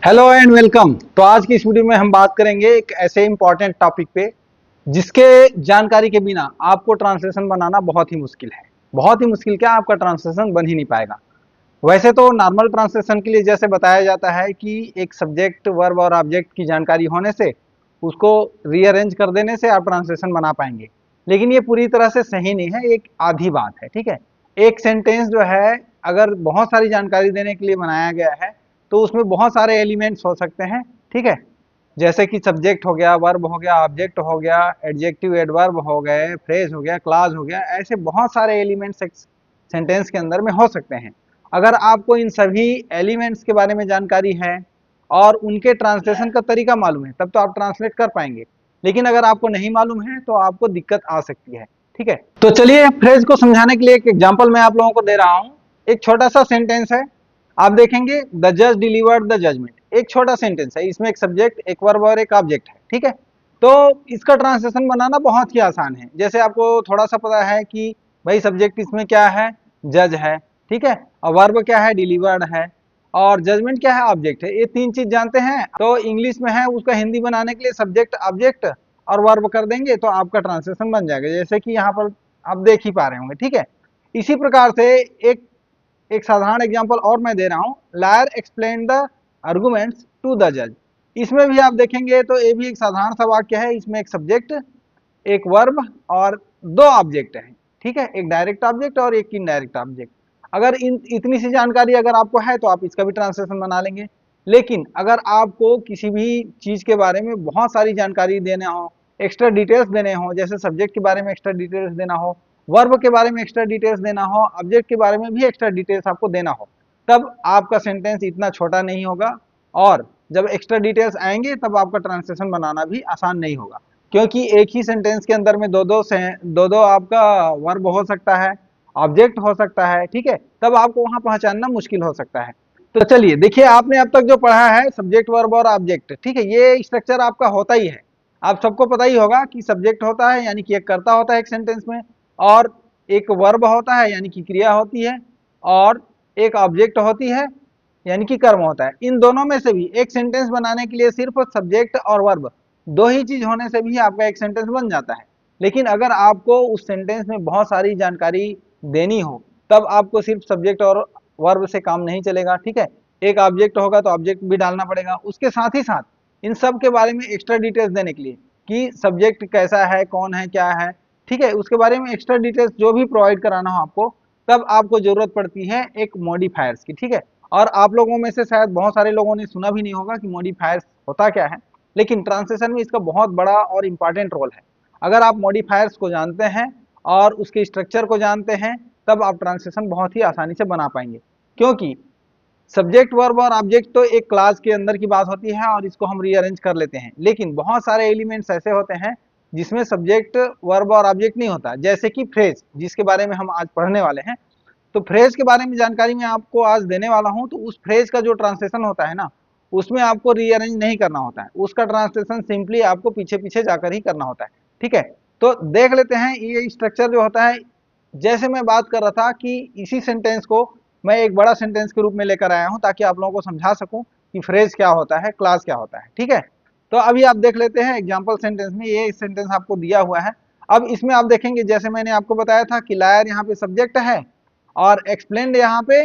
Hello and welcome. तो आज की इस वीडियो में हम बात करेंगे एक ऐसे इंपॉर्टेंट टॉपिक पे जिसके जानकारी के बिना आपको ट्रांसलेशन बनाना बहुत ही मुश्किल है। बहुत ही मुश्किल, क्या आपका ट्रांसलेशन बन ही नहीं पाएगा। वैसे तो नॉर्मल ट्रांसलेशन के लिए जैसे बताया जाता है कि एक सब्जेक्ट वर्ब और ऑब्जेक्ट की जानकारी होने से उसको रीअरेंज कर देने से आप ट्रांसलेशन बना पाएंगे, लेकिन ये पूरी तरह से सही नहीं है, एक आधी बात है। ठीक है, एक सेंटेंस जो है अगर बहुत सारी जानकारी देने के लिए बनाया गया है तो उसमें बहुत सारे एलिमेंट्स हो सकते हैं। ठीक है, जैसे कि सब्जेक्ट हो गया, वर्ब हो गया, ऑब्जेक्ट हो गया, एडजेक्टिव एडवर्ब हो गए, फ्रेज हो गया, क्लॉज हो गया, ऐसे बहुत सारे एलिमेंट्स एक सेंटेंस के अंदर में हो सकते हैं। अगर आपको इन सभी एलिमेंट्स के बारे में जानकारी है और उनके ट्रांसलेशन का तरीका मालूम है तब तो आप ट्रांसलेट कर पाएंगे, लेकिन अगर आपको नहीं मालूम है तो आपको दिक्कत आ सकती है। ठीक है, तो चलिए फ्रेज को समझाने के लिए एक एग्जांपल मैं आप लोगों को दे रहा हूं। एक छोटा सा सेंटेंस है, आप देखेंगे द जज डिलीवर्ड द जजमेंट। एक छोटा सेंटेंस है, इसमें एक सब्जेक्ट, एक वर्ब और एक ऑब्जेक्ट है। ठीक है, तो इसका ट्रांसलेशन बनाना बहुत ही आसान है। जैसे आपको थोड़ा सा पता है कि भाई सब्जेक्ट इसमें क्या है, जज है। ठीक है, और वर्ब क्या है, डिलीवर्ड है, और जजमेंट क्या है, ऑब्जेक्ट है। ये तीन चीज जानते हैं तो इंग्लिश में है, उसका हिंदी बनाने के लिए सब्जेक्ट ऑब्जेक्ट और वर्ब कर देंगे तो आपका ट्रांसलेशन बन जाएगा, जैसे कि यहाँ पर आप देख ही पा रहे होंगे। ठीक है, इसी प्रकार से एक एक साधारण एग्जांपल और मैं दे रहा हूं। Lawyer explain the arguments to the जज। इसमें भी आप देखेंगे तो ये भी एक साधारण सा वाक्य है। इसमें एक सब्जेक्ट, एक वर्ब और दो ऑब्जेक्ट हैं। ठीक है, एक डायरेक्ट ऑब्जेक्ट और एक इनडायरेक्ट ऑब्जेक्ट। अगर इन इतनी सी जानकारी अगर आपको है तो आप इसका भी ट्रांसलेशन बना लेंगे। लेकिन अगर आपको किसी भी चीज के बारे में बहुत सारी जानकारी देना हो, एक्स्ट्रा डिटेल्स देने हो, जैसे सब्जेक्ट के बारे में एक्स्ट्रा डिटेल्स देना हो, वर्ब के बारे में एक्स्ट्रा डिटेल्स देना हो, ऑब्जेक्ट के बारे में भी एक्स्ट्रा डिटेल्स आपको देना हो, तब आपका सेंटेंस इतना छोटा नहीं होगा। और जब एक्स्ट्रा डिटेल्स आएंगे तब आपका ट्रांसलेशन बनाना भी आसान नहीं होगा, क्योंकि एक ही सेंटेंस के अंदर में दो दो आपका वर्ब हो सकता है, ऑब्जेक्ट हो सकता है। ठीक है, तब आपको वहां पहचानना मुश्किल हो सकता है। तो चलिए देखिए, आपने अब तक जो पढ़ा है सब्जेक्ट वर्ब और ऑब्जेक्ट, ठीक है, ये स्ट्रक्चर आपका होता ही है। आप सबको पता ही होगा कि सब्जेक्ट होता है यानी कि एक कर्ता होता है एक सेंटेंस में, और एक वर्ब होता है यानी कि क्रिया होती है, और एक ऑब्जेक्ट होती है यानी कि कर्म होता है। इन दोनों में से भी एक सेंटेंस बनाने के लिए सिर्फ सब्जेक्ट और वर्ब दो ही चीज होने से भी आपका एक सेंटेंस बन जाता है। लेकिन अगर आपको उस सेंटेंस में बहुत सारी जानकारी देनी हो तब आपको सिर्फ सब्जेक्ट और वर्ब से काम नहीं चलेगा। ठीक है, एक ऑब्जेक्ट होगा तो ऑब्जेक्ट भी डालना पड़ेगा, उसके साथ ही साथ इन सब के बारे में एक्स्ट्रा डिटेल्स देने के लिए कि सब्जेक्ट कैसा है, कौन है, क्या है, ठीक है, उसके बारे में एक्स्ट्रा डिटेल्स जो भी प्रोवाइड कराना हो आपको, तब आपको जरूरत पड़ती है एक मॉडिफायर्स की। ठीक है, और आप लोगों में से शायद बहुत सारे लोगों ने सुना भी नहीं होगा कि मॉडिफायर्स होता क्या है, लेकिन ट्रांसलेशन में इसका बहुत बड़ा और इंपॉर्टेंट रोल है। अगर आप मॉडिफायर्स को जानते हैं और उसके स्ट्रक्चर को जानते हैं तब आप ट्रांसलेशन बहुत ही आसानी से बना पाएंगे, क्योंकि सब्जेक्ट वर्ब और ऑब्जेक्ट तो एक क्लास के अंदर की बात होती है और इसको हम रीअरेंज कर लेते हैं, लेकिन बहुत सारे एलिमेंट्स ऐसे होते हैं जिसमें सब्जेक्ट वर्ब और ऑब्जेक्ट नहीं होता, जैसे कि फ्रेज, जिसके बारे में हम आज पढ़ने वाले हैं। तो फ्रेज के बारे में जानकारी मैं आपको आज देने वाला हूं। तो उस फ्रेज का जो ट्रांसलेशन होता है ना, उसमें आपको रीअरेंज नहीं करना होता है, उसका ट्रांसलेशन सिंपली आपको पीछे पीछे जाकर ही करना होता है। ठीक है, तो देख लेते हैं ये स्ट्रक्चर जो होता है। जैसे मैं बात कर रहा था कि इसी सेंटेंस को मैं एक बड़ा सेंटेंस के रूप में लेकर आया हूं ताकि आप लोगों को समझा सकूं कि फ्रेज क्या होता है, क्लास क्या होता है। ठीक है, तो अभी आप देख लेते हैं एग्जाम्पल सेंटेंस में, ये सेंटेंस आपको दिया हुआ है। अब इसमें आप देखेंगे जैसे मैंने आपको बताया था कि लायर यहाँ पे सब्जेक्ट है और एक्सप्लेन्ड यहाँ पे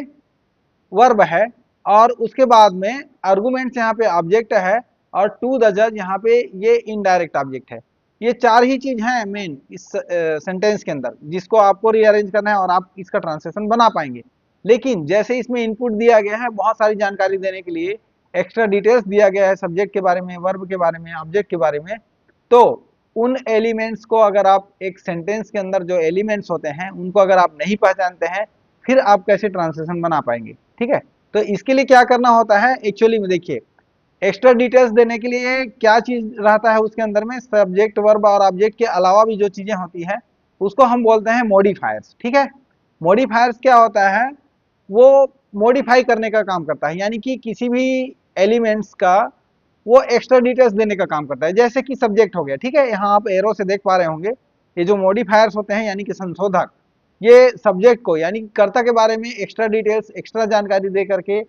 वर्ब है, और उसके बाद में आर्गुमेंट्स यहाँ पे ऑब्जेक्ट है, और टू द जज यहाँ पे ये इनडायरेक्ट ऑब्जेक्ट है। ये चार ही चीज हैं मेन इस सेंटेंस के अंदर जिसको आपको रीअरेंज करना है और आप इसका ट्रांसलेशन बना पाएंगे। लेकिन जैसे इसमें इनपुट दिया गया है बहुत सारी जानकारी देने के लिए, एक्स्ट्रा डिटेल्स दिया गया है सब्जेक्ट के बारे में, वर्ब के बारे में, ऑब्जेक्ट के बारे में, तो उन एलिमेंट्स को अगर आप एक सेंटेंस के अंदर जो एलिमेंट्स होते हैं उनको अगर आप नहीं पहचानते हैं फिर आप कैसे ट्रांसलेशन बना पाएंगे। ठीक है, तो इसके लिए क्या करना होता है एक्चुअली में, देखिए एक्स्ट्रा डिटेल्स देने के लिए क्या चीज रहता है उसके अंदर में, सब्जेक्ट वर्ब और ऑब्जेक्ट के अलावा भी जो चीजें होती है उसको हम बोलते हैं मॉडिफायर्स। ठीक है, मॉडिफायर्स क्या होता है, वो मॉडिफाई करने का काम करता है, यानी कि किसी भी एलिमेंट्स का वो एक्स्ट्रा डिटेल्स देने का काम करता है। जैसे कि सब्जेक्ट हो गया, ठीक है, यहाँ आप एरो से देख पा रहे होंगे, ये जो मॉडिफायर्स होते हैं यानी कि संशोधक, ये सब्जेक्ट को यानी कि कर्ता के बारे में एक्स्ट्रा डिटेल्स, एक्स्ट्रा जानकारी दे करके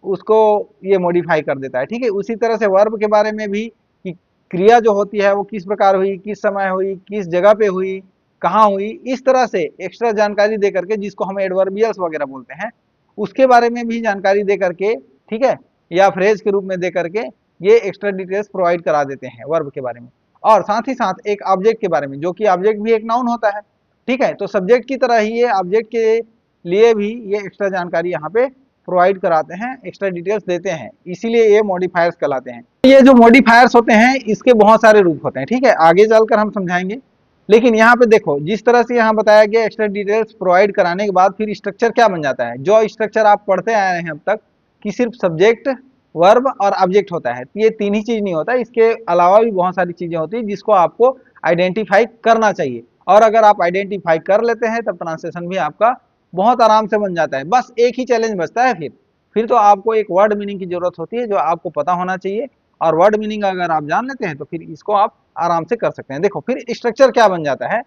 उसको ये मॉडिफाई कर देता है, ठीक है। उसी तरह से वर्ब के बारे में भी कि क्रिया जो होती है वो किस प्रकार हुई, किस समय हुई, किस जगह पे हुई, कहाँ हुई, इस तरह से एक्स्ट्रा जानकारी दे करके, जिसको हम एडवर्बियल्स वगैरह बोलते हैं, उसके बारे में भी जानकारी दे करके, ठीक है, या फ्रेज के रूप में दे करके ये एक्स्ट्रा डिटेल्स प्रोवाइड करा देते हैं वर्ब के बारे में। और साथ ही साथ एक ऑब्जेक्ट के बारे में, जो कि ऑब्जेक्ट भी एक नाउन होता है, ठीक है। तो सब्जेक्ट की तरह ही ये ऑब्जेक्ट के लिए भी ये एक्स्ट्रा जानकारी यहाँ पे प्रोवाइड कराते हैं, एक्स्ट्रा डिटेल्स देते हैं, इसीलिए ये मॉडिफायर्स कहलाते हैं। ये जो मॉडिफायर्स होते हैं इसके बहुत सारे रूप होते हैं, ठीक है, आगे चलकर हम समझाएंगे। लेकिन यहाँ पे देखो, जिस तरह से यहाँ बताया गया एक्स्ट्रा डिटेल्स प्रोवाइड कराने के बाद फिर स्ट्रक्चर क्या बन जाता है, जो स्ट्रक्चर आप पढ़ते आए हैं अब तक कि सिर्फ सब्जेक्ट, वर्ब और ऑब्जेक्ट होता है, ये तीन ही चीज नहीं होता, इसके अलावा भी बहुत सारी चीजें होती है जिसको आपको आइडेंटिफाई करना चाहिए। और अगर आप आइडेंटिफाई कर लेते हैं तब ट्रांसलेशन भी आपका बहुत आराम से बन जाता है। बस एक ही चैलेंज बचता है, फिर तो आपको एक वर्ड मीनिंग की जरूरत होती है जो आपको पता होना चाहिए, और वर्ड मीनिंग अगर आप जान लेते हैं तो फिर इसको आप आराम से कर सकते हैं। देखो फिर स्ट्रक्चर क्या बन जाता है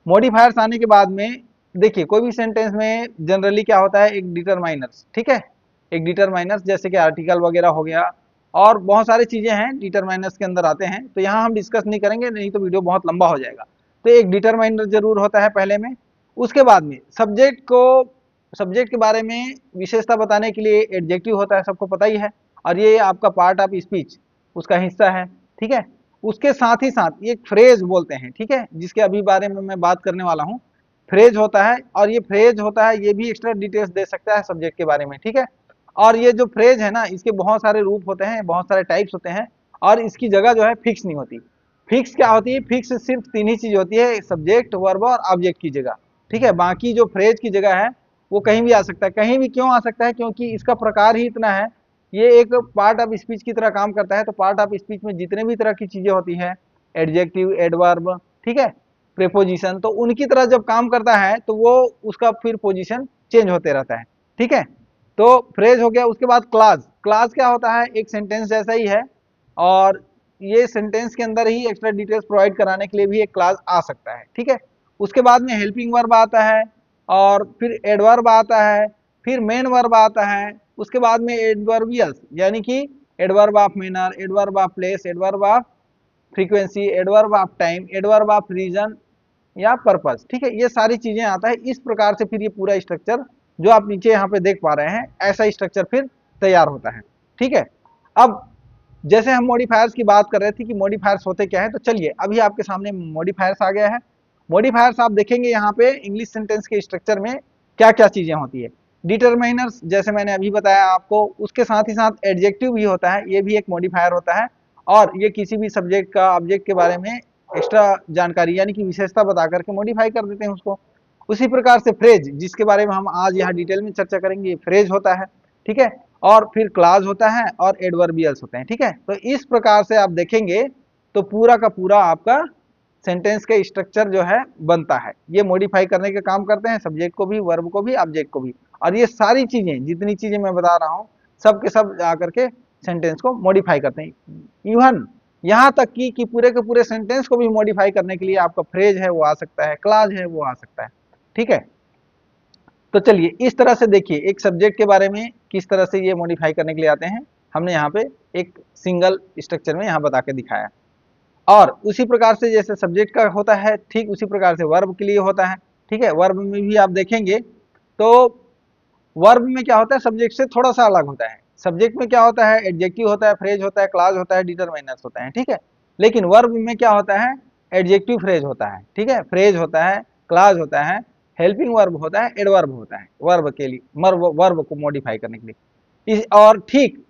मॉडिफायर्स आने के बाद में। देखिए कोई भी सेंटेंस में जनरली क्या होता है, एक डिटरमाइनर्स, ठीक है, एक डिटरमाइनर्स जैसे कि आर्टिकल वगैरह हो गया, और बहुत सारी चीजें हैं डिटरमाइनर्स के अंदर आते हैं, तो यहाँ हम डिस्कस नहीं करेंगे, नहीं तो वीडियो बहुत लंबा हो जाएगा। तो एक डिटरमाइनर जरूर होता है पहले में। उसके बाद में सब्जेक्ट के बारे में विशेषता बताने के लिए एडजेक्टिव होता है, सबको पता ही है, और ये आपका पार्ट ऑफ स्पीच उसका हिस्सा है, ठीक है। उसके साथ ही साथ ये फ्रेज बोलते हैं, ठीक है, जिसके अभी बारे में मैं बात करने वाला हूँ, फ्रेज होता है। और ये फ्रेज होता है, ये भी एक्स्ट्रा डिटेल्स दे सकता है सब्जेक्ट के बारे में, ठीक है। और ये जो फ्रेज है ना, इसके बहुत सारे रूप होते हैं, बहुत सारे टाइप्स होते हैं, और इसकी जगह जो है फिक्स नहीं होती। फिक्स क्या होती है, फिक्स सिर्फ तीन ही चीज होती है, सब्जेक्ट, वर्ब और ऑब्जेक्ट की जगह, ठीक है। बाकी जो फ्रेज की जगह है वो कहीं भी आ सकता है। कहीं भी क्यों आ सकता है, क्योंकि इसका प्रकार ही इतना है, ये एक पार्ट ऑफ स्पीच की तरह काम करता है। तो पार्ट ऑफ स्पीच में जितने भी तरह की चीजें होती है, एडजेक्टिव, एडवर्ब, ठीक है, प्रीपोजिशन, तो उनकी तरह जब काम करता है तो वो उसका फिर पोजीशन चेंज होते रहता है, ठीक है। तो फ्रेज हो गया। उसके बाद क्लाज। क्लाज क्या होता है, एक सेंटेंस जैसा ही है, और ये सेंटेंस के अंदर ही एक्स्ट्रा डिटेल्स प्रोवाइड कराने के लिए भी एक क्लाज आ सकता है, ठीक है। उसके बाद में हेल्पिंग वर्ब आता है, और फिर एडवर्ब आता है, फिर मेन वर्ब आता है। उसके बाद में एडवर्बियल्स, यानी कि adverb of manner, adverb of place, adverb of frequency, adverb of time, adverb of reason या पर्पस, ठीक है, ये सारी चीजें आता है। इस प्रकार से फिर ये पूरा स्ट्रक्चर जो आप नीचे यहाँ पे देख पा रहे हैं, ऐसा स्ट्रक्चर फिर तैयार होता है, ठीक है। अब जैसे हम मॉडिफायर्स की बात कर रहे थे कि मॉडिफायर्स होते क्या है, तो चलिए अभी आपके सामने मॉडिफायर्स आ गया है। मॉडिफायर्स आप देखेंगे यहाँ पे इंग्लिश सेंटेंस के स्ट्रक्चर में क्या क्या चीजें होती है। डिटरमाइनर्स जैसे मैंने अभी बताया आपको, उसके साथ ही साथ एडजेक्टिव भी होता है, ये भी एक मॉडिफायर होता है, और ये किसी भी सब्जेक्ट का, ऑब्जेक्ट के बारे में एक्स्ट्रा जानकारी यानी कि विशेषता बता करके मॉडिफाई कर देते हैं उसको। उसी प्रकार से फ्रेज, जिसके बारे में हम आज यहाँ डिटेल में चर्चा करेंगे, फ्रेज होता है, ठीक है। और फिर क्लाज होता है, और एडवर्बियल्स होते हैं, ठीक है। तो इस प्रकार से आप देखेंगे तो पूरा का पूरा आपका सेंटेंस का स्ट्रक्चर जो है बनता है। ये मॉडिफाई करने का काम करते हैं, सब्जेक्ट को भी, वर्ब को भी, ऑब्जेक्ट को भी। और ये सारी चीजें, जितनी चीजें मैं बता रहा हूँ, सब के सब आकर के सेंटेंस को मॉडिफाई करते हैं। इवन यहाँ तक कि पूरे के पूरे सेंटेंस को भी मॉडिफाई करने के लिए आपका फ्रेज है वो आ सकता है, क्लाज है वो आ सकता है, ठीक है। तो चलिए इस तरह से देखिए एक सब्जेक्ट के बारे में किस तरह से ये मॉडिफाई करने के लिए आते हैं, हमने यहाँ पे एक सिंगल स्ट्रक्चर में यहाँ बता के दिखाया। और उसी प्रकार से जैसे सब्जेक्ट का होता है, ठीक उसी प्रकार से वर्ब के लिए होता है, ठीक है। वर्ब में भी आप देखेंगे तो वर्ब में क्या होता है, सब्जेक्ट से थोड़ा सा अलग होता है। सब्जेक्ट में क्या होता है, एडजेक्टिव होता है, फ्रेज होता है, क्लाज होता है, डिटरमाइनर्स होता है, ठीक है। लेकिन वर्ब में क्या होता है, एडजेक्टिव फ्रेज होता है, ठीक है, फ्रेज होता है, क्लाज होता है, हेल्पिंग वर्ब होता है, एडवर्ब होता है, वर्ब के लिए, वर्ब को मॉडिफाई करने के लिए। और ठीक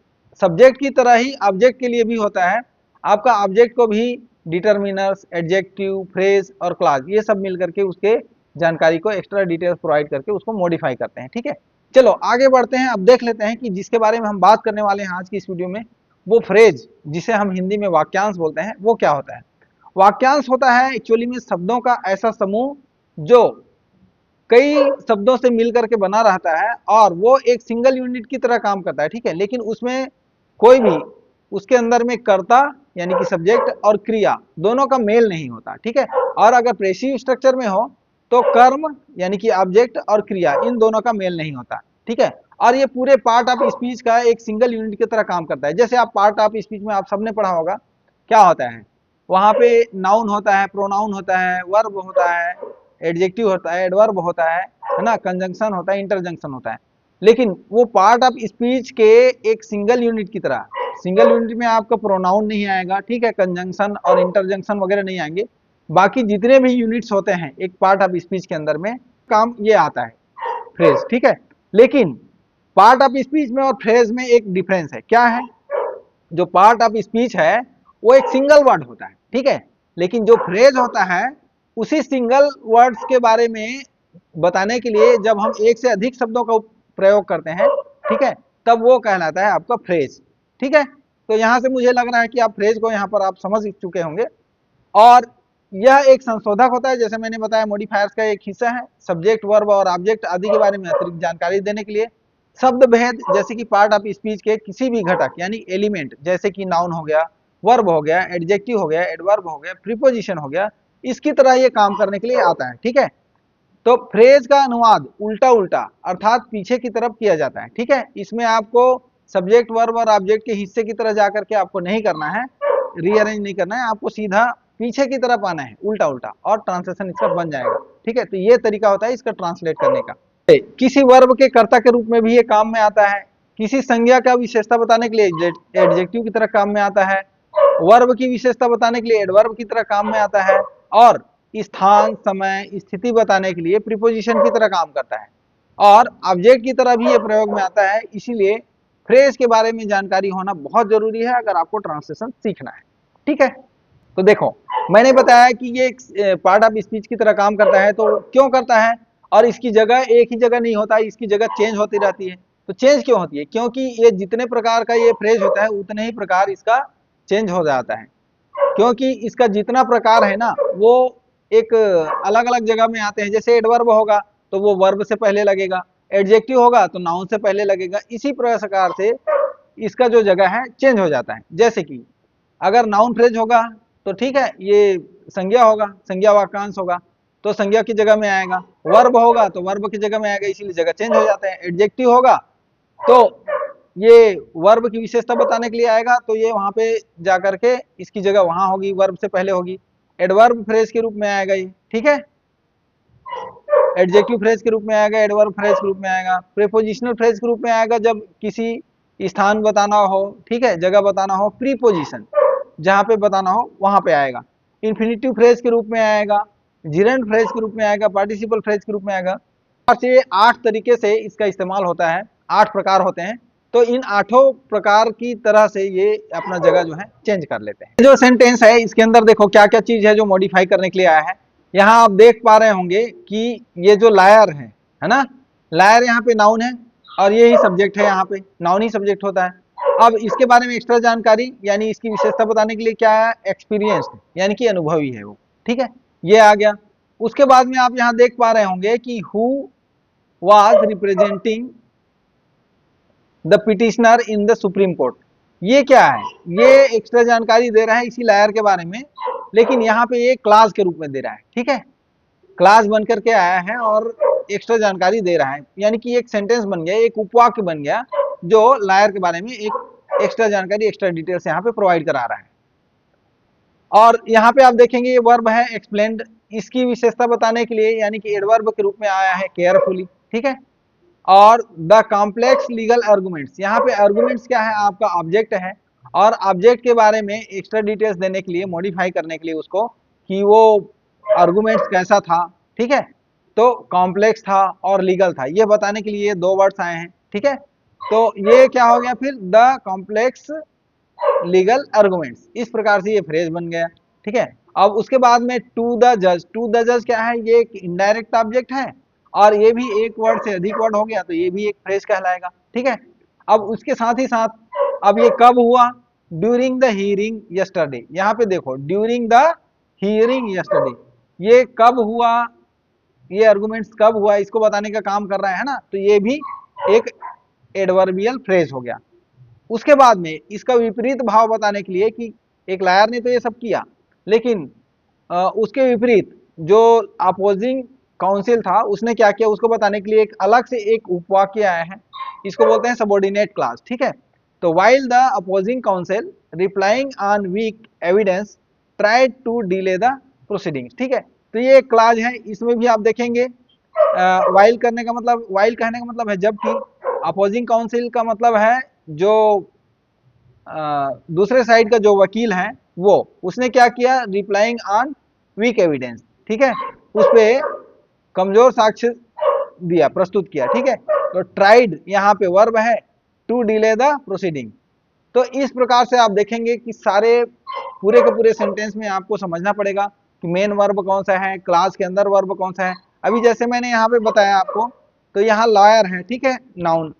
सब्जेक्ट की तरह ही ऑब्जेक्ट के लिए भी होता है। आपका ऑब्जेक्ट को भी डिटरमिनर्स, एडजेक्टिव, फ्रेज और क्लाज, ये सब मिल करके उसके जानकारी को एक्स्ट्रा डिटेल्स प्रोवाइड करके उसको मॉडिफाई करते हैं, ठीक है। चलो आगे बढ़ते हैं। अब देख लेते हैं कि जिसके बारे में हम बात करने वाले हैं आज की इस वीडियो में, वो फ्रेज, जिसे हम हिंदी में वाक्यांश बोलते हैं, वो क्या होता है। वाक्यांश होता है एक्चुअली में शब्दों का ऐसा समूह जो कई शब्दों से मिलकर के बना रहता है, और वो एक सिंगल यूनिट की तरह काम करता है, ठीक है। लेकिन उसमें कोई भी उसके अंदर में कर्ता यानी कि सब्जेक्ट और क्रिया दोनों का मेल नहीं होता, ठीक है। और अगर पैसिव स्ट्रक्चर में हो तो कर्म यानी कि ऑब्जेक्ट और क्रिया इन दोनों का मेल नहीं होता, ठीक है। और ये पूरे पार्ट ऑफ स्पीच का एक सिंगल यूनिट की तरह काम करता है। जैसे आप पार्ट ऑफ स्पीच में आप सबने पढ़ा होगा, क्या होता है वहां पे, नाउन होता है, प्रोनाउन होता है, वर्ब होता है, एडजेक्टिव होता है, एडवर्ब होता है ना, कंजंक्शन होता है, इंटरजंक्शन होता है। लेकिन वो पार्ट ऑफ स्पीच के एक सिंगल यूनिट की तरह, सिंगल यूनिट में आपका प्रोनाउन नहीं आएगा, ठीक है, कंजंक्शन और इंटरजंक्शन वगैरह नहीं आएंगे। बाकी जितने भी यूनिट्स होते हैं एक पार्ट ऑफ स्पीच के अंदर में काम ये आता है, फ्रेज, ठीक है। लेकिन पार्ट ऑफ स्पीच में और फ्रेज में एक डिफरेंस है, क्या है? जो पार्ट ऑफ स्पीच है वो एक सिंगल वर्ड होता है, ठीक है, लेकिन जो फ्रेज होता है उसी सिंगल वर्ड्स के बारे में बताने के लिए जब हम एक से अधिक शब्दों का प्रयोग करते हैं, ठीक है, तब वो कहलाता है आपका फ्रेज, ठीक है। तो यहां से मुझे लग रहा है कि आप फ्रेज को यहां पर आप समझ चुके होंगे। और यह एक संशोधक होता है, जैसे मैंने बताया मॉडिफायर्स का एक हिस्सा है, सब्जेक्ट, वर्ब और ऑब्जेक्ट आदि के बारे में अतिरिक्त जानकारी देने के लिए। शब्द भेद, जैसे कि पार्ट ऑफ स्पीच के किसी भी घटक यानी एलिमेंट, जैसे कि नाउन हो गया, वर्ब हो गया, एडजेक्टिव हो गया, एडवर्ब हो गया, प्रीपोजिशन हो गया, इसकी तरह ये काम करने के लिए आता है, ठीक है। तो फ्रेज का अनुवाद उल्टा उल्टा अर्थात पीछे की तरफ किया जाता है, ठीक है। इसमें आपको सब्जेक्ट, वर्ब और ऑब्जेक्ट के हिस्से की तरह जाकर के आपको नहीं करना है, रीअरेंज नहीं करना है, आपको सीधा पीछे की तरफ आना है, उल्टा उल्टा, और ट्रांसलेशन इसका बन जाएगा, ठीक है। तो ये तरीका होता है इसका ट्रांसलेट करने का। किसी वर्ब के कर्ता के रूप में भी ये काम में आता है, किसी संज्ञा का विशेषता बताने के लिए एडजेक्टिव की तरह काम में आता है, वर्ब की विशेषता बताने के लिए एडवर्ब की तरह काम में आता है, और स्थान, समय, स्थिति बताने के लिए प्रीपोजिशन की तरह काम करता है, और ऑब्जेक्ट की तरह भी ये प्रयोग में आता है। इसीलिए फ्रेज के बारे में जानकारी होना बहुत जरूरी है अगर आपको ट्रांसलेशन सीखना है, ठीक है। तो देखो, मैंने बताया कि ये एक पार्ट ऑफ स्पीच की तरह काम करता है, तो क्यों करता है, और इसकी जगह एक ही जगह नहीं होता, इसकी जगह चेंज होती रहती है। तो चेंज क्यों होती है? क्योंकि ये जितने प्रकार का ये फ्रेज होता है उतने ही प्रकार इसका चेंज हो जाता है, क्योंकि इसका जितना प्रकार है ना वो एक अलग अलग जगह में आते हैं। जैसे एडवर्ब होगा तो वो वर्ब से पहले लगेगा, एडजेक्टिव होगा तो नाउन से पहले लगेगा, इसी प्रकार से इसका जो जगह है चेंज हो जाता है। जैसे कि अगर नाउन फ्रेज होगा तो ठीक है, ये संज्ञा होगा, संज्ञा वाक्यांश होगा तो संज्ञा की जगह में आएगा, वर्ब होगा तो वर्ब की जगह में आएगा, इसीलिए जगह चेंज हो जाता है। एडजेक्टिव होगा तो ये वर्ब की विशेषता बताने के लिए आएगा, तो ये वहां पे जाकर के इसकी जगह वहां होगी, वर्ब से पहले होगी। एडवर्ब फ्रेज के रूप में आएगा ये, ठीक है, एडजेक्टिव फ्रेज के रूप में आएगा, एडवर्ब फ्रेज के रूप में आएगा, प्रीपोजिशनल फ्रेज के रूप में आएगा जब किसी स्थान बताना हो, ठीक है, जगह बताना हो, प्रीपोजिशन जहां पे बताना हो वहां पे आएगा, इन्फिनिटिव फ्रेज के रूप में आएगा, जिरेंट फ्रेज के रूप में आएगा, पार्टिसिपल फ्रेज के रूप में आएगा। से 8 तरीके से इसका इस्तेमाल होता है, 8 प्रकार होते हैं। तो इन 8 प्रकार की तरह से ये अपना जगह जो है चेंज कर लेते हैं। जो सेंटेंस है इसके अंदर देखो क्या क्या चीज है जो मॉडिफाई करने के लिए आया है। यहाँ आप देख पा रहे होंगे कि ये जो लायर है ना, लायर यहाँ पे नाउन है और ये ही सब्जेक्ट है, यहाँ पे नाउन ही सब्जेक्ट होता है। अब इसके बारे में एक्स्ट्रा जानकारी यानी इसकी विशेषता बताने के लिए क्या है, एक्सपीरियंस यानी कि अनुभवी है वो, ठीक है, ये आ गया। उसके बाद में आप यहाँ देख पा रहे होंगे कि who was representing the petitioner in the supreme court. ये क्या है, ये एक्स्ट्रा जानकारी दे रहा है इसी लायर के बारे में, लेकिन यहाँ पे ये क्लास के रूप में दे रहा है, ठीक है, क्लास बन करके आया है और एक्स्ट्रा जानकारी दे रहा है, यानी कि एक सेंटेंस बन गया, एक उपवाक्य बन गया जो लायर के बारे में एक एक्स्ट्रा जानकारी, एक्स्ट्रा डिटेल्स यहाँ पे प्रोवाइड करा रहा है। और यहाँ पे आप देखेंगे ये वर्ब है एक्सप्लेन्ड, इसकी विशेषता बताने के लिए यानी कि एडवर्ब के रूप में आया है केयरफुली, ठीक है। और द कॉम्प्लेक्स लीगल आर्गुमेंट्स, यहाँ पे आर्गुमेंट्स क्या है, आपका ऑब्जेक्ट है, और ऑब्जेक्ट के बारे में एक्स्ट्रा डिटेल्स देने के लिए, मॉडिफाई करने के लिए उसको कि वो आर्गुमेंट्स कैसा था, ठीक है, तो कॉम्प्लेक्स था और लीगल था, ये बताने के लिए 2 वर्ड्स आए हैं, ठीक है। तो ये क्या हो गया फिर, द कॉम्प्लेक्स लीगल आर्गुमेंट्स, इस प्रकार से ये फ्रेज बन गया, ठीक है। अब उसके बाद में टू द जज, टू द जज क्या है, ये एक इनडायरेक्ट ऑब्जेक्ट है और ये भी एक वर्ड से अधिक वर्ड हो गया तो ये भी एक फ्रेज कहलाएगा, ठीक है। अब उसके साथ ही साथ अब ये कब हुआ, ड्यूरिंग द हियरिंग यस्टरडे, यहाँ पे देखो ड्यूरिंग द हियरिंग यस्टरडे, ये कब हुआ, ये आर्गुमेंट्स कब हुआ इसको बताने का काम कर रहा है ना, तो ये भी एक एडवर्बियल फ्रेज हो गया। उसके बाद में इसका विपरीत भाव बताने के लिए कि एक लायर ने तो ये सब किया, लेकिन उसके विपरीत जो अपोजिंग काउंसिल था उसने क्या किया, उसको बताने के लिए एक अलग से एक उपवाक्य आया है, इसको बोलते हैं सबऑर्डिनेट क्लास। ठीक है, तो while the opposing counsel relying on weak evidence tried to delay the proceedings. ठीक है, तो ये एक क्लाज है, इसमें भी आप देखेंगे वाइल करने का मतलब, वाइल कहने का मतलब है जबकि, अपोजिंग काउंसिल का मतलब है जो दूसरे साइड का जो वकील है वो, उसने क्या किया, रिप्लाइंग ऑन वीक एविडेंस। ठीक है, उस पे कमजोर साक्ष्य दिया, प्रस्तुत किया। ठीक है, तो ट्राइड यहाँ पे वर्ब है, टू डिले द प्रोसीडिंग। तो इस प्रकार से आप देखेंगे कि सारे पूरे के पूरे सेंटेंस में आपको समझना पड़ेगा कि मेन वर्ब कौन सा है, क्लास के अंदर वर्ब कौन सा है। अभी जैसे मैंने यहाँ पे बताया आपको, तो यहाँ लॉयर है, ठीक है, नाउन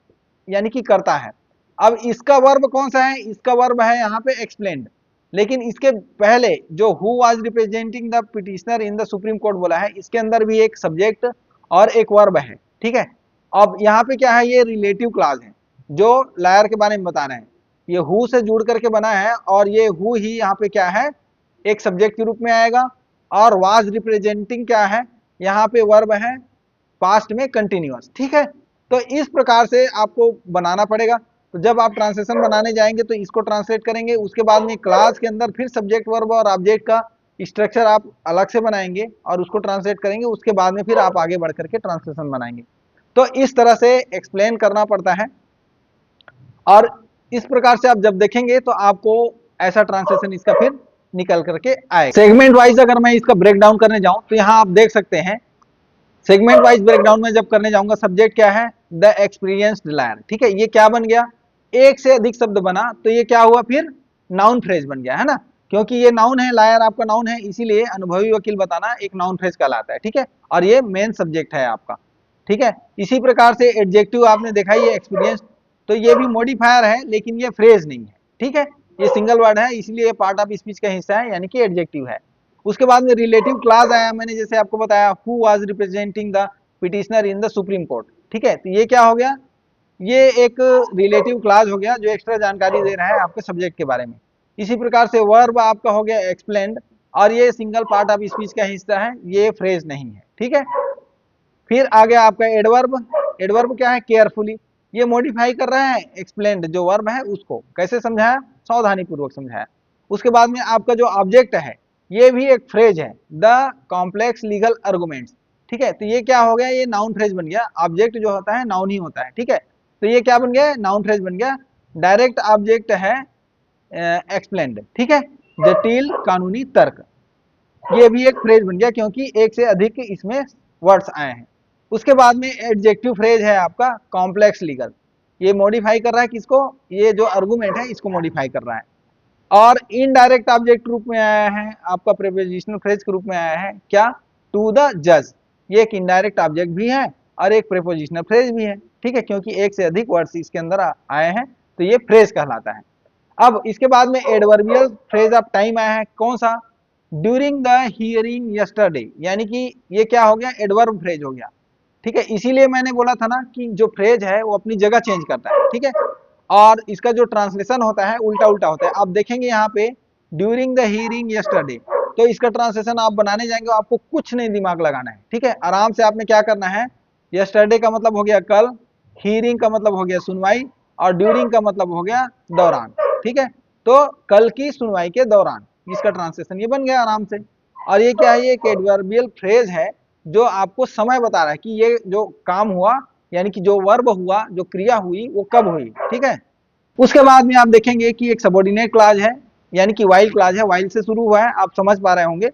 यानी कि करता है। अब इसका वर्ब कौन सा है, इसका वर्ब है यहाँ पे एक्सप्लेन्ड, लेकिन इसके पहले जो who was representing the petitioner in the supreme court बोला है, इसके अंदर भी एक सब्जेक्ट और एक वर्ब है। ठीक है, अब यहाँ पे क्या है, ये रिलेटिव क्लास है जो लायर के बारे में बता रहे हैं, ये हु से जुड़ करके बना है, और ये हु ही यहाँ पे क्या है, एक सब्जेक्ट के रूप में आएगा, और वाज रिप्रेजेंटिंग क्या है, यहाँ पे वर्ब है पास्ट में कंटिन्यूअस। ठीक है, तो इस प्रकार से आपको बनाना पड़ेगा। तो जब आप ट्रांसलेशन बनाने जाएंगे तो इसको ट्रांसलेट करेंगे, उसके बाद में क्लास के अंदर फिर सब्जेक्ट वर्ब और ऑब्जेक्ट का स्ट्रक्चर आप अलग से बनाएंगे और उसको ट्रांसलेट करेंगे, उसके बाद में फिर आप आगे बढ़ करके ट्रांसलेशन बनाएंगे। तो इस तरह से एक्सप्लेन करना पड़ता है, और इस प्रकार से आप जब देखेंगे तो आपको ऐसा ट्रांसलेशन इसका फिर निकल करके आएगा। सेगमेंट वाइज अगर मैं इसका ब्रेक डाउन करने जाऊं तो यहाँ आप देख सकते हैं, सेगमेंट वाइज ब्रेकडाउन में जब करने जाऊंगा, सब्जेक्ट क्या है, द एक्सपीरियंस्ड लायर। ठीक है, ये क्या बन गया, एक से अधिक शब्द बना तो ये क्या हुआ, फिर नाउन फ्रेज बन गया है ना, क्योंकि ये नाउन है, लायर आपका नाउन है, इसीलिए अनुभवी वकील बताना एक नाउन फ्रेज कहलाता है। ठीक है, और ये मेन सब्जेक्ट है आपका। ठीक है, इसी प्रकार से एडजेक्टिव आपने देखा, ये एक्सपीरियंस, तो ये भी मॉडिफायर है लेकिन ये फ्रेज नहीं है। ठीक है, ये सिंगल वर्ड है, इसलिए पार्ट ऑफ स्पीच का हिस्सा है, यानी कि एडजेक्टिव है। उसके बाद में रिलेटिव क्लास आया, मैंने जैसे आपको बताया, who was representing the petitioner in the supreme court. ठीक है, तो ये क्या हो गया, ये एक रिलेटिव क्लास हो गया जो एक्स्ट्रा जानकारी दे रहा है आपके सब्जेक्ट के बारे में। इसी प्रकार से वर्ब आपका हो गया एक्सप्लेन्ड, और ये सिंगल पार्ट ऑफ स्पीच का हिस्सा है, ये फ्रेज नहीं है। ठीक है, फिर आ गया आपका एडवर्ब। एडवर्ब क्या है, केयरफुली, ये मॉडिफाई कर रहा है एक्सप्लेन्ड जो वर्ब है उसको। कैसे समझाया, सावधानी पूर्वक समझाया। उसके बाद में आपका जो ऑब्जेक्ट है, ये भी एक फ्रेज है, द कॉम्प्लेक्स लीगल आर्गुमेंट्स। ठीक है, तो ये क्या हो गया, ये नाउन फ्रेज बन गया। ऑब्जेक्ट जो होता है नाउन ही होता है। ठीक है, तो ये क्या बन गया, नाउन फ्रेज बन गया। डायरेक्ट ऑब्जेक्ट है एक्सप्लेन्ड। ठीक है, जटिल कानूनी तर्क, ये भी एक फ्रेज बन गया क्योंकि एक से अधिक इसमें वर्ड्स आए हैं। उसके बाद में एडजेक्टिव फ्रेज है आपका कॉम्प्लेक्स लीगल, ये मॉडिफाई कर रहा है किसको, ये जो आर्गुमेंट है इसको मॉडिफाई कर रहा है। और इनडायरेक्ट ऑब्जेक्ट रूप में आया है आपका, प्रीपोजिशनल फ्रेज के रूप में आया है क्या, टू द जज, ये एक इनडायरेक्ट ऑब्जेक्ट भी है और एक प्रीपोजिशनल फ्रेज भी है। ठीक है, क्योंकि एक से अधिक वर्ड्स इसके अंदर आए हैं तो ये फ्रेज कहलाता है। अब इसके बाद में एडवर्बियल फ्रेज ऑफ टाइम आया है, कौन सा, ड्यूरिंग द हियरिंग यस्टरडे, यानी कि ये क्या हो गया, एडवर्ब फ्रेज हो गया। ठीक है, इसीलिए मैंने बोला था ना कि जो फ्रेज है वो अपनी जगह चेंज करता है। ठीक है, और इसका जो ट्रांसलेशन होता है उल्टा उल्टा होता है। आप देखेंगे यहाँ पे ड्यूरिंग द हियरिंग यस्टरडे, तो इसका ट्रांसलेशन आप बनाने जाएंगे, आपको कुछ नहीं दिमाग लगाना है। ठीक है, आराम से आपने क्या करना है, यस्टरडे का मतलब हो गया कल, हियरिंग का मतलब हो गया सुनवाई, और ड्यूरिंग का मतलब हो गया दौरान। ठीक है, तो कल की सुनवाई के दौरान, इसका ट्रांसलेशन ये बन गया आराम से। और ये क्या है, ये एक एडवर्बियल फ्रेज है जो आपको समय बता रहा है कि ये जो काम हुआ, यानी कि जो वर्ब हुआ, जो क्रिया हुई, वो कब हुई। ठीक है, उसके बाद में आप देखेंगे कि एक सबऑर्डिनेट क्लॉज है, यानी कि वाइल क्लॉज है, वाइल से शुरू हुआ है, आप समझ पा रहे होंगे।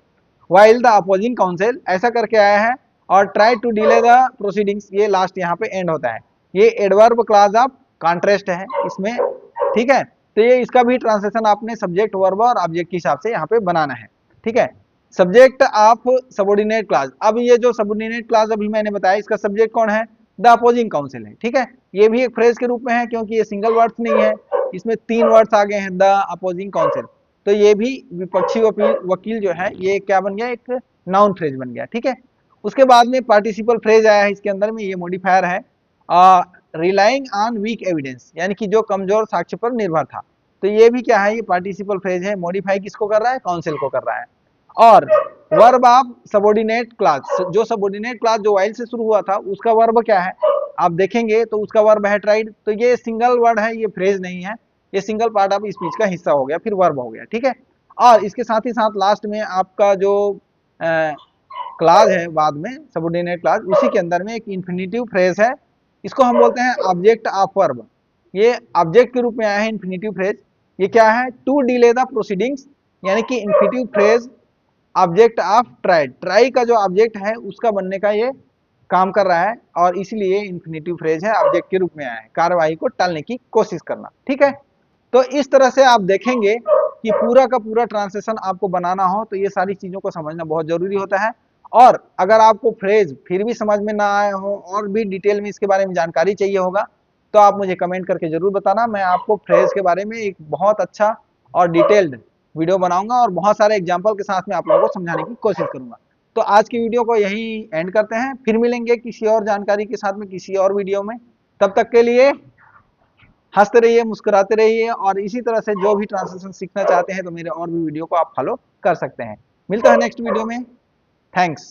वाइल द अपोजिंग काउंसिल ऐसा करके आया है, और try to delay the proceedings, ये लास्ट यहाँ पे एंड होता है। ये एडवर्ब क्लॉज ऑफ कॉन्ट्रास्ट है इसमें। ठीक है, तो ये इसका भी ट्रांसलेशन आपने सब्जेक्ट वर्ब और ऑब्जेक्ट के हिसाब से यहाँ पे बनाना है। ठीक है, सब्जेक्ट ऑफ सबऑर्डिनेट क्लॉज, अब ये जो सबऑर्डिनेट क्लॉज अभी मैंने बताया, इसका सब्जेक्ट कौन है, द अपोजिंग काउंसिल है। ठीक है, ये भी एक फ्रेज के रूप में है क्योंकि ये सिंगल वर्ड्स नहीं है, इसमें 3 वर्ड्स आ गए हैं, द अपोजिंग काउंसिल, तो ये भी विपक्षी वकील जो है, ये क्या बन गया, एक नाउन फ्रेज बन गया। ठीक है, उसके बाद में पार्टिसिपल फ्रेज आया है इसके अंदर में, ये मॉडिफायर है, रिलाइंग ऑन वीक एविडेंस, यानी कि जो कमजोर साक्ष्य पर निर्भर था, तो ये भी क्या है, ये पार्टिसिपल फ्रेज है, मॉडिफाई किसको कर रहा है, काउंसिल को कर रहा है। और वर्ब ऑफ सबऑर्डिनेट क्लास, जो सबऑर्डिनेट क्लास जो वाइल से शुरू हुआ था उसका वर्ब क्या है, आप देखेंगे तो उसका वर्ब है ट्राइड। तो ये सिंगल वर्ड है, ये फ्रेज नहीं है, ये सिंगल पार्ट ऑफ स्पीच का हिस्सा हो गया, फिर वर्ब हो गया, ठीक है। और इसके साथ ही साथ लास्ट में आपका जो क्लास है बाद में सबऑर्डिनेट क्लास, उसी के अंदर में एक इन्फिनेटिव फ्रेज है, इसको हम बोलते हैं ऑब्जेक्ट ऑफ वर्ब। ये ऑब्जेक्ट के रूप में आया है इन्फिनेटिव फ्रेज। ये क्या है, टू डिले द प्रोसीडिंग्स, यानी कि infinitive phrase object of try, try का जो ऑब्जेक्ट है उसका बनने का ये काम कर रहा है, और इसलिए इन्फिनेटिव फ्रेज है, ऑब्जेक्ट के रूप में आया है, कार्यवाही को टालने की कोशिश करना, ठीक है। तो इस तरह से आप देखेंगे कि पूरा का पूरा ट्रांसलेशन आपको बनाना हो तो ये सारी चीजों को समझना बहुत जरूरी होता है। और अगर आपको फ्रेज फिर भी समझ में ना आया हो और भी डिटेल में इसके बारे में जानकारी चाहिए होगा तो आप मुझे कमेंट करके जरूर बताना, मैं आपको फ्रेज के बारे में एक बहुत अच्छा और डिटेल्ड वीडियो बनाऊंगा और बहुत सारे एग्जाम्पल के साथ में आप लोगों को समझाने की कोशिश करूंगा। तो आज की वीडियो को यहीं एंड करते हैं, फिर मिलेंगे किसी और जानकारी के साथ में किसी और वीडियो में। तब तक के लिए हंसते रहिए, मुस्कुराते रहिए, और इसी तरह से जो भी ट्रांसलेशन सीखना चाहते हैं तो मेरे और भी वीडियो को आप फॉलो कर सकते हैं। मिलता है नेक्स्ट वीडियो में। थैंक्स।